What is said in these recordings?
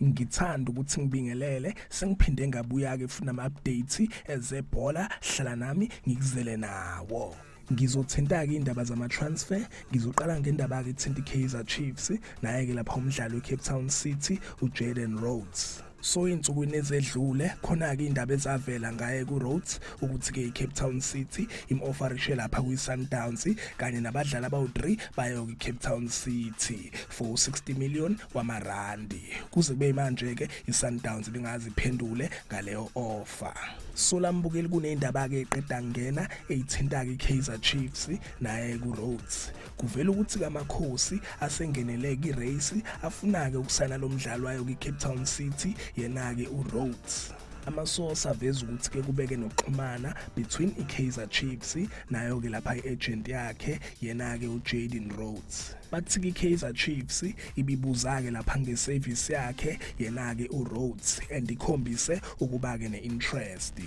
ngithanda ukuthi ngibingelele sengiphinde ngabuya ke funa ama-updates ezebhola hlala nami ngikuzele nawo. Ngizothinta ke indaba zama-transfer, ngizoqala ngendaba ke ethinta i-Kaizer Chiefs naye ke lapha umdlalo we-Cape Town City uJayden Rhodes. So insukwini ezedlule khona ke indaba ezavela ngaye ku-Rhodes ukuthi ke i-Cape Town City im-offerishe lapha kwi-Sundowns kanye nabadlali abawu-3 bayo kwi-Cape Town City for 60 million wamarandi. Kuze kube manje ke i-Sundowns lingaziphendule ngaleyo offer. So lambukeli kunendaba ke eqeda ngena eyithinta ke i-Kaizer Chiefs naye ku-Rhodes. Kuvela ukuthi kamakhosi asengenele i-race afuna ke ukusana lo mdlalo wayo kwi-Cape Town City yena ke uRhodes. Amasource aveza ukuthi ke kubeke nokuxhumana between i-Kaizer Chiefs nayo ke lapha i-agent yakhe yena ke uJayden Rhodes. Bathi i-Kaizer Chiefs ibibuza ke lapha ngeservice yakhe yena ke uRhodes and ikhombise ukuba ke ne-interest.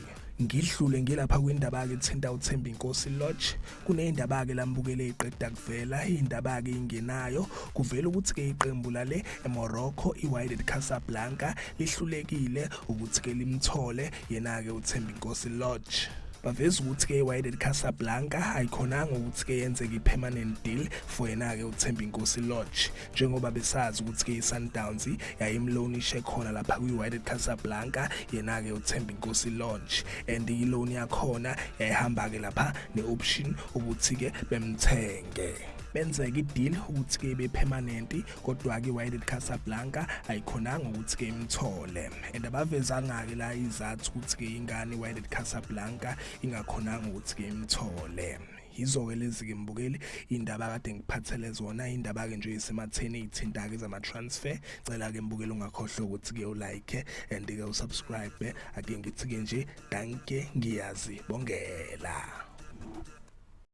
Ngidlule ngilapha kwindaba ke thinta uThembi Inkosi Lodge kunendaba ke lambukele iqeda kuvela indaba ke ingenayo kuvela ukuthi ke iqembu lale eMorocco iWydad Casablanca lihlulekile ukuthi ke limthole yena ke uThembi Inkosi Lodge. Baveza ukuthi ke iWydad Casablanca ayikhonanga ukuthi ke yenze i-permanent deal for yena ke uThembi Inkosi Lodge njengoba besazi ukuthi ke iSundowns yayimloanishe khona lapha kwiWydad Casablanca yena ke uThembi Inkosi Lodge and i-loan yakhona yayihamba ke lapha ne-option ukuthi ke bemthenge. Benzeka i-deal ukuthi ke ibe permanent kodwa ke iWydad Casablanca ayikhonanga ukuthi ke imthole and abavezanga ke la izathu ukuthi ke ingane iWydad Casablanca ingakhonanga ukuthi ke imthole. Yizo ke lezi ke mbukeli indaba kade ngiphathele zona indaba ke nje isematheni ithinta ke zama-transfer. Cela ke mbukeli ungakhohlwa ukuthi ke u-like and ke usubscribe ake ngithi ke nje danke ngiyazi bongela.